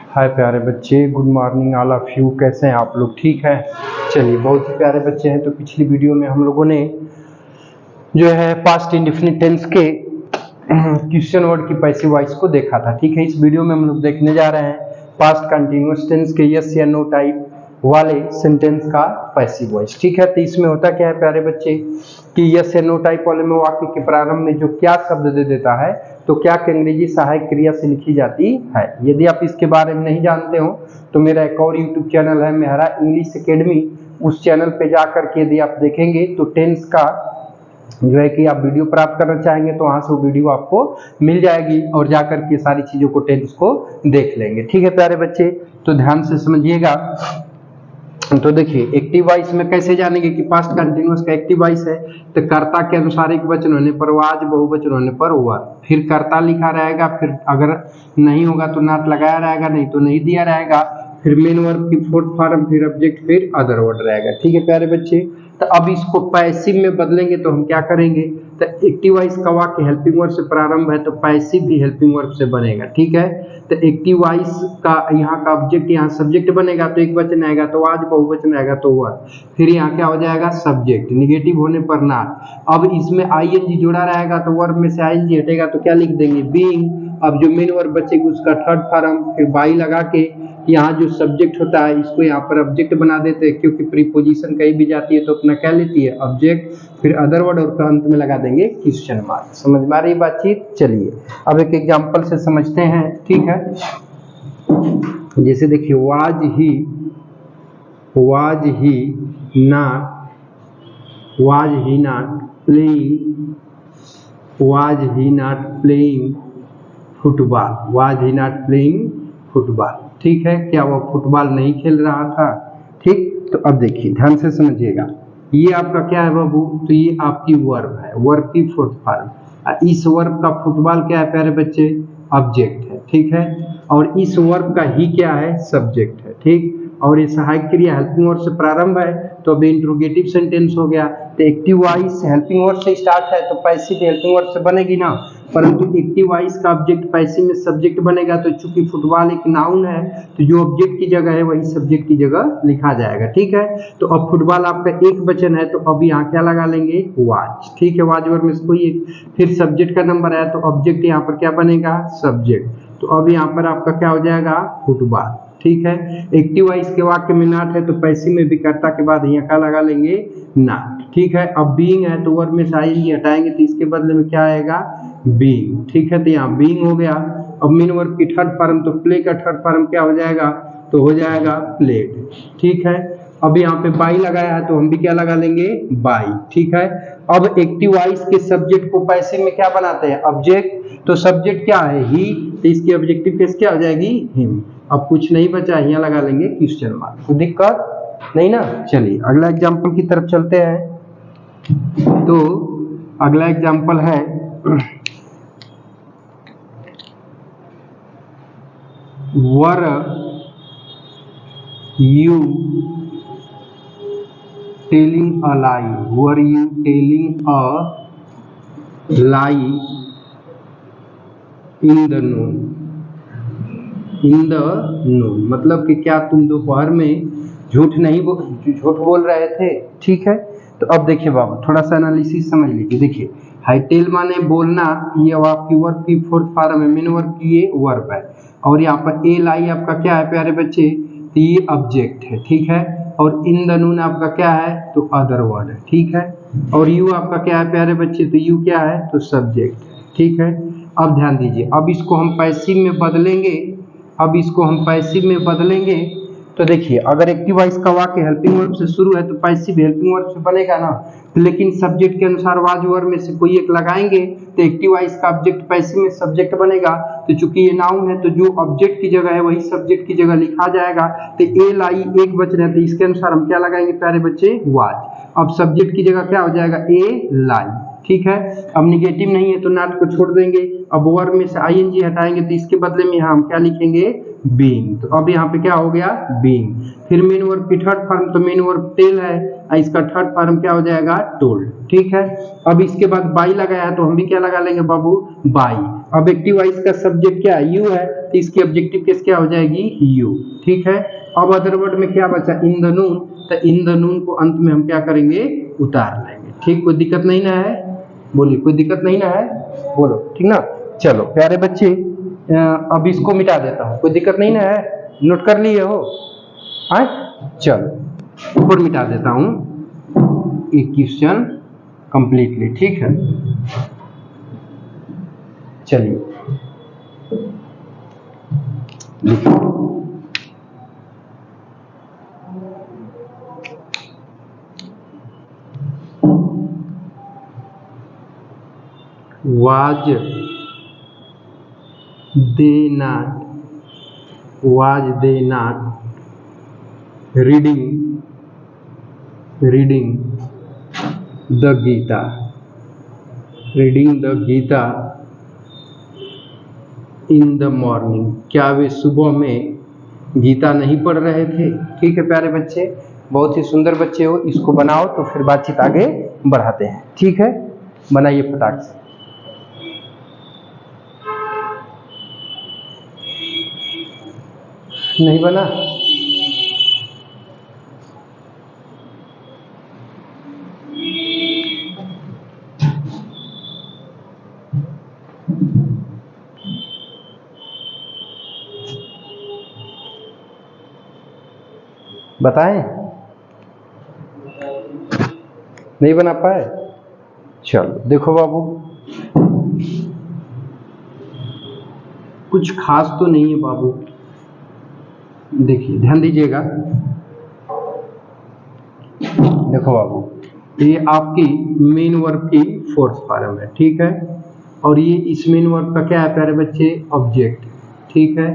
हाय प्यारे बच्चे, good morning all of you. कैसे हैं आप लोग? ठीक है। चलिए, बहुत ही प्यारे बच्चे हैं। तो पिछली वीडियो में हम लोगों ने जो है पास्ट इंडेफिनिट टेंस के क्वेश्चन वर्ड की पैसिव वॉइस को देखा था। ठीक है। इस वीडियो में हम लोग देखने जा रहे हैं पास्ट कंटिन्यूअस टेंस के यस या नो टाइप वाले सेंटेंस का पैसिव वॉइस। ठीक है। तो इसमें होता क्या है प्यारे बच्चे कि यस या नो टाइप वाले में वाक्य के प्रारंभ में जो क्या शब्द दे देता है तो क्या की अंग्रेजी सहायक क्रिया से लिखी जाती है। यदि आप इसके बारे में नहीं जानते हो तो मेरा एक और यूट्यूब चैनल है मेहरा इंग्लिश एकेडमी, उस चैनल पे जाकर के यदि आप देखेंगे तो टेंस का जो है कि आप वीडियो प्राप्त करना चाहेंगे तो वहां से वो वीडियो आपको मिल जाएगी और जाकर के सारी चीजों को टेंस को देख लेंगे। ठीक है प्यारे बच्चे, तो ध्यान से समझिएगा। तो देखिए एक्टिव वॉइस में कैसे जानेंगे कि पास्ट कंटिन्यूअस का एक्टिव वॉइस है तो कर्ता के अनुसार एक वचन होने पर वाज, बहुवचन होने पर हुआ, फिर कर्ता लिखा रहेगा, फिर अगर नहीं होगा तो नॉट लगाया रहेगा, नहीं तो नहीं दिया रहेगा, फिर मेन वर्ब की फोर्थ फॉर्म, फिर ऑब्जेक्ट, फिर अदर वर्ड रहेगा। ठीक है प्यारे बच्चे। तो अब इसको पैसिव में बदलेंगे तो हम क्या करेंगे, तो एक्टिव वॉइस का वाक्य हेल्पिंग वर्ब से प्रारंभ है तो पैसिव भी हेल्पिंग वर्ब से बनेगा। ठीक है। तो एक्टिव वॉइस का यहाँ का ऑब्जेक्ट यहाँ सब्जेक्ट बनेगा तो एक वचन आएगा तो आज, बहुवचन आएगा तो हुआ, फिर यहाँ क्या हो जाएगा सब्जेक्ट, निगेटिव होने पर नॉट। अब इसमें आईएनजी जोड़ा रहेगा तो वर्ब में से आईएनजी हटेगा तो क्या लिख देंगे बीइंग। अब जो मेन वर्ब बचेगी उसका थर्ड फॉर्म, फिर बाई लगा के यहाँ जो सब्जेक्ट होता है इसको यहाँ पर ऑब्जेक्ट बना देते हैं क्योंकि प्रीपोजिशन कहीं भी जाती है तो अपना क्या लेती है ऑब्जेक्ट, फिर अदर वर्ड और अंत में लगा देंगे क्वेश्चन मार्क। समझ में आ रही बातचीत? चलिए अब एक एग्जांपल से समझते हैं। ठीक है। जैसे देखिए was he not playing football. ठीक है। क्या वो फुटबॉल नहीं खेल रहा था? ठीक। तो अब देखिए ध्यान से समझिएगा, ये आपका क्या है बाबू, तो ये आपकी वर्ब है, वर्ब की फोर्थ फॉर्म। इस वर्ब का फुटबॉल क्या है प्यारे बच्चे, ऑब्जेक्ट है। ठीक है। और इस वर्ब का ही क्या है, सब्जेक्ट है। ठीक। और ये सहायक क्रिया हेल्पिंग वर्ब से प्रारंभ है तो अब इंट्रोगेटिव सेंटेंस हो गया। तो एक्टिव वॉइस हेल्पिंग वर्ब से स्टार्ट है तो पैसिव हेल्पिंग वर्ब से बनेगी ना, परंतु एक्टिव वॉइस का ऑब्जेक्ट पैसिव में सब्जेक्ट बनेगा तो चूंकि फुटबॉल एक नाउन है तो जो ऑब्जेक्ट की जगह है वही सब्जेक्ट की जगह लिखा जाएगा। ठीक है। तो अब फुटबॉल आपका एक वचन है तो अब यहाँ क्या लगा लेंगे वाज। ठीक है। वाज वर्ब में से कोई एक, फिर सब्जेक्ट का नंबर आया तो ऑब्जेक्ट यहाँ पर क्या बनेगा सब्जेक्ट, तो अब यहाँ पर आपका क्या हो जाएगा फुटबॉल। ठीक है। एक्टिव वॉइस के वाक्य में नॉट है तो पैसिव में भी कर्ता के बाद यहाँ क्या लगा लेंगे नॉट। ठीक है। अब बीइंग है तो वर्ब में से आईएनजी हटाएंगे तो इसके बदले में क्या आएगा बीइंग। ठीक है। तो यहाँ बीइंग हो गया। अब मेन वर्ब की थर्ड फॉर्म तो प्ले का थर्ड फॉर्म क्या हो जाएगा, तो हो जाएगा प्लेड। ठीक है। अब यहाँ पे बाई लगाया है तो हम भी क्या लगा लेंगे बाई। ठीक है। अब एक्टिव वॉइस के सब्जेक्ट को पैसिव में क्या बनाते हैं ऑब्जेक्ट, तो सब्जेक्ट क्या है ही, तो इसकी ऑब्जेक्टिव केस क्या हो जाएगी हिम। अब कुछ नहीं बचा, यहाँ लगा लेंगे क्वेश्चन मार्क। कोई दिक्कत नहीं ना। चलिए अगला एग्जांपल की तरफ चलते हैं। तो अगला एग्जांपल है were you telling a lie, were you telling a lie in the noon, मतलब कि क्या तुम दोपहर में झूठ बोल रहे थे। ठीक है। तो अब देखिए बाबू थोड़ा सा एनालिसिस समझ लीजिए। देखिए हाईटेल माने बोलना, ये आपकी वर्ब की फोर्थ फॉर्म है, मेन वर्ब की ये वर्ब है, और यहाँ पर ए लाई आपका क्या है प्यारे बच्चे, तो ये ऑब्जेक्ट है। ठीक है। और इन द नून आपका क्या है, तो अदर वर्ड है। ठीक है। और यू आपका क्या है प्यारे बच्चे, तो यू क्या है, तो सब्जेक्ट है। ठीक है। अब ध्यान दीजिए, अब इसको हम पैसिव में बदलेंगे, तो देखिए अगर एक्टिव वॉइस का वाक्य हेल्पिंग वर्ब से शुरू है तो पैसिव हेल्पिंग वर्ब से बनेगा ना, लेकिन सब्जेक्ट के अनुसार वाज वर्ब में से कोई एक लगाएंगे तो एक्टिव वॉइस का ऑब्जेक्ट पैसिव में सब्जेक्ट बनेगा। तो चूंकि ये नाउन है तो जो ऑब्जेक्ट की जगह है वही सब्जेक्ट की जगह लिखा जाएगा। तो ए लाई एक वचन है तो इसके अनुसार हम क्या लगाएंगे प्यारे बच्चे वाज। अब सब्जेक्ट की जगह क्या हो जाएगा ए लाई। ठीक है। अब निगेटिव नहीं है तो नॉट को छोड़ देंगे। अब वर्ब में से आईएनजी हटाएंगे तो इसके बदले में हम क्या लिखेंगे बीइंग। तो अब यहाँ पे क्या हो गया बीइंग। फिर मेन वर्ब की थर्ड फॉर्म, तो मेन वर्ब टेल है, इसका थर्ड फॉर्म क्या हो जाएगा टोल्ड। ठीक है। अब इसके बाद बाई लगाया है तो हम भी क्या लगा लेंगे बाबू बाई। ऑब्जेक्टिव वाइज का सब्जेक्ट क्या है, यू है, तो इसकी ऑब्जेक्टिव केस क्या हो जाएगी, यू। ठीक है, अब अदर वर्ड में क्या बचा, इन द नून, तो इन द नून को अंत में हम क्या करेंगे, उतार लेंगे। ठीक, कोई दिक्कत नहीं ना है, बोलिए कोई दिक्कत नहीं ना है, बोलो ठीक ना। चलो प्यारे बच्चे, अब इसको मिटा देता हूँ, कोई दिक्कत नहीं ना है, नोट कर लिए हो, हाँ चलो और मिटा देता हूँ एक क्वेश्चन कंप्लीटली। ठीक है, चलिए लिखो, was they not reading the Gita, in the morning, क्या वे सुबह में गीता नहीं पढ़ रहे थे। ठीक है प्यारे बच्चे, बहुत ही सुंदर बच्चे हो, इसको बनाओ तो फिर बातचीत आगे बढ़ाते हैं। ठीक है, बनाइए फटाक से। नहीं बना, बताएं, नहीं बना पाए, चलो देखो बाबू, कुछ खास तो नहीं है बाबू, देखिए ध्यान दीजिएगा। देखो बाबू, ये आपकी मेन वर्ब की फोर्थ फॉर्म है। ठीक है, और ये इस मेन वर्ब का क्या है प्यारे बच्चे, ऑब्जेक्ट। ठीक है,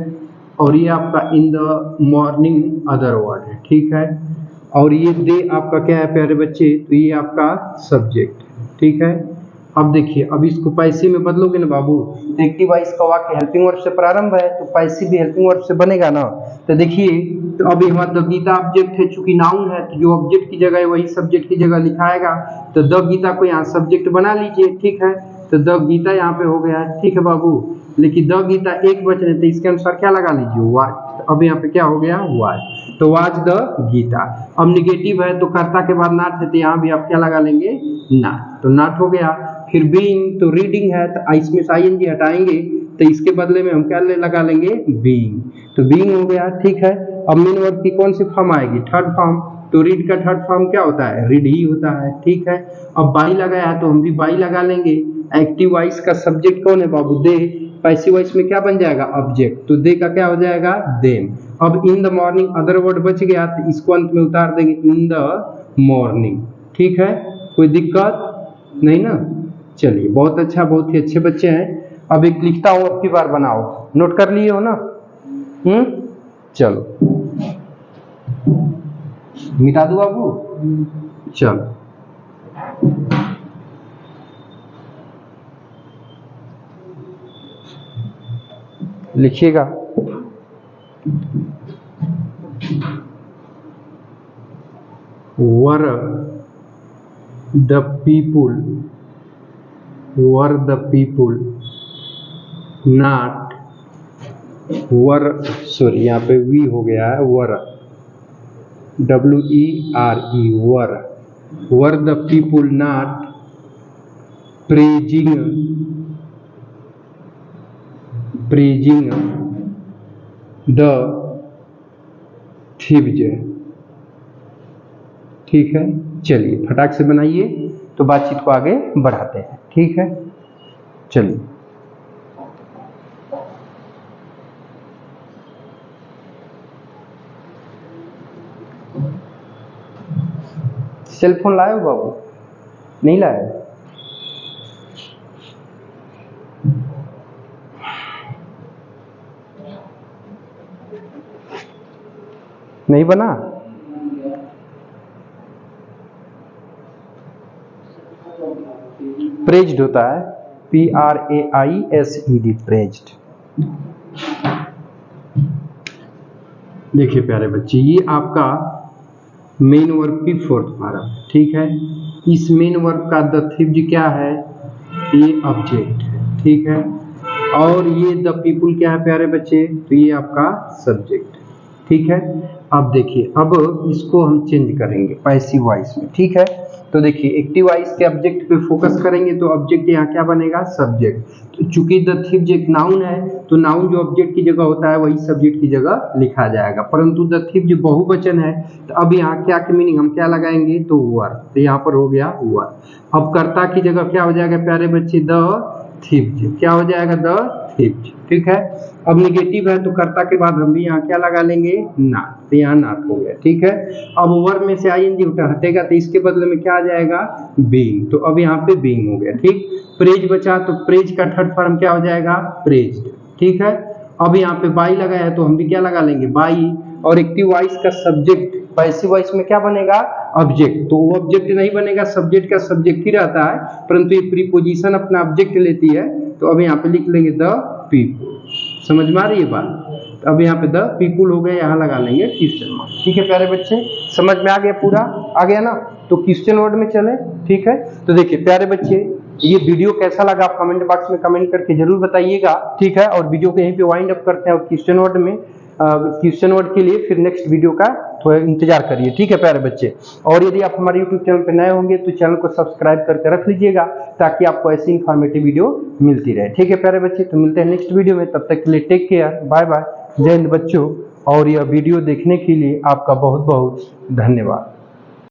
और ये आपका in the morning other word है। ठीक है, और ये दे आपका क्या है प्यारे बच्चे, तो ये आपका सब्जेक्ट। ठीक है, अब देखिए, अब इसको पैसिव में बदलोगे ना बाबू, तो एक्टिव वाइज का वाक्य हेल्पिंग वर्ब से प्रारंभ है, तो पैसिव भी हेल्पिंग वर्ब से बनेगा ना। तो देखिए, तो अभी हमारा द गीता ऑब्जेक्ट है, चूंकि नाउन है तो जो ऑब्जेक्ट की जगह है वही सब्जेक्ट की जगह लिखाएगा, तो द गीता को यहाँ सब्जेक्ट बना लीजिए। ठीक है, तो द गीता यहाँ पे हो गया है। ठीक है बाबू, लेकिन द गीता एक वचन है तो इसके अनुसार क्या लगा लीजिए, वाज। अब यहाँ पे क्या हो गया, वाज, तो वाज द गीता। अब निगेटिव है तो कर्ता के बाद नॉट है, तो यहाँ भी आप क्या लगा लेंगे, नॉट, तो नॉट हो गया। फिर बीइंग, तो रीडिंग है तो इसमें से आईएनजी हटाएंगे, तो इसके बदले में हम क्या लगा लेंगे, बीइंग, तो बीइंग हो गया। ठीक है, अब मेन वर्ब की कौन सी फॉर्म आएगी, थर्ड फॉर्म, तो रीड का थर्ड फॉर्म क्या होता है, रीड ही होता है। ठीक है, अब बाई लगाया है तो हम भी बाई लगा लेंगे। एक्टिव वॉइस का सब्जेक्ट कौन है बाबू, दे, पैसिव वॉइस में क्या बन जाएगा, ऑब्जेक्ट, तो दे का क्या हो जाएगा, देम। अब in the morning other word बच गया तो इसको अंत में उतार देंगे, इन द मॉर्निंग। ठीक है, कोई दिक्कत नहीं ना। चलिए बहुत अच्छा, बहुत ही अच्छे बच्चे हैं। अब एक लिखता हूँ, अब की बार बनाओ, नोट कर लिए हो ना, चलो मिटा दो बाबू, चलो लिखिएगा। Were the people not, were, sorry यहाँ पे वी हो गया है, वर, WERE, were the people not praising the thieves. ठीक है, चलिए फटाक से बनाइए तो बातचीत को आगे बढ़ाते हैं। ठीक है, चलिए सेल फोन लाए हो बाबू, नहीं लाए, नहीं बना, प्रेज्ड होता है, PRAISED, प्रेज्ड। देखिए प्यारे बच्चे, ये आपका मेन वर्ब की फोर्थ फॉर्म। ठीक है, इस मेन वर्ब का द थीव्स क्या है, ये ऑब्जेक्ट है। ठीक है, और ये द पीपुल क्या है प्यारे बच्चे, तो ये आपका सब्जेक्ट, ठीक है। अब देखिए, अब इसको हम चेंज करेंगे पैसिव वॉइस में, ठीक है। तो देखिए एक्टिव वॉइस के ऑब्जेक्ट पे फोकस करेंगे तो ऑब्जेक्ट यहाँ क्या बनेगा, सब्जेक्ट। तो चूंकि द थिफ एक नाउन है तो नाउन जो ऑब्जेक्ट की जगह होता है वही सब्जेक्ट की जगह लिखा जाएगा, परंतु द थिफ जो बहुवचन है तो अब यहाँ क्या की मीनिंग हम क्या लगाएंगे, तो वर, तो यहाँ पर हो गया वर। अब कर्ता की जगह क्या हो जाएगा प्यारे बच्चे, द थिफ, क्या हो जाएगा, द थिफ, ठीक है। अब निगेटिव है तो कर्ता के बाद हम भी यहाँ क्या लगा लेंगे, नॉट, तो यहाँ नॉट हो गया, ठीक है। अब वर्ब में से आईएनजी हटेगा तो इसके बदले में क्या आ जाएगा, बीइंग, तो अब यहाँ पे बीइंग हो गया, ठीक। प्रेज बचा तो प्रेज का थर्ड फॉर्म क्या हो जाएगा, प्रेज्ड, ठीक है। अब यहाँ पे बाई लगा है तो हम भी क्या लगा लेंगे, बाई। और एक्टिव वॉइस का सब्जेक्ट पैसिव वॉइस में क्या बनेगा, ऑब्जेक्ट, तो वो ऑब्जेक्ट नहीं बनेगा, सब्जेक्ट का सब्जेक्ट ही रहता है, परंतु ये प्रीपोजिशन अपना ऑब्जेक्ट लेती है, तो अब यहाँ पे लिख लेंगे द पीपुल। समझ में आ रही है बात, तो अब यहाँ पे द पीपुल हो गया, यहाँ लगा लेंगे क्वेश्चन मार्क, ठीक है प्यारे बच्चे, समझ में आ गया, पूरा आ गया ना। तो क्वेश्चन वर्ड में चले, ठीक है। तो देखिए प्यारे बच्चे, ये वीडियो कैसा लगा आप कमेंट बॉक्स में कमेंट करके जरूर बताइएगा, ठीक है। और वीडियो को यहीं पे वाइंड अप करते हैं और क्वेश्चन वर्ड में क्वेश्चन वर्ड के लिए फिर नेक्स्ट वीडियो का थोड़ा इंतजार करिए, ठीक है प्यारे बच्चे। और यदि आप हमारे यूट्यूब चैनल पर नए होंगे तो चैनल को सब्सक्राइब करके रख लीजिएगा ताकि आपको ऐसी इंफॉर्मेटिव वीडियो मिलती रहे, ठीक है प्यारे बच्चे। तो मिलते हैं नेक्स्ट वीडियो में, तब तक के लिए टेक केयर, बाय बाय, जय हिंद बच्चों। और यह वीडियो देखने के लिए आपका बहुत बहुत धन्यवाद।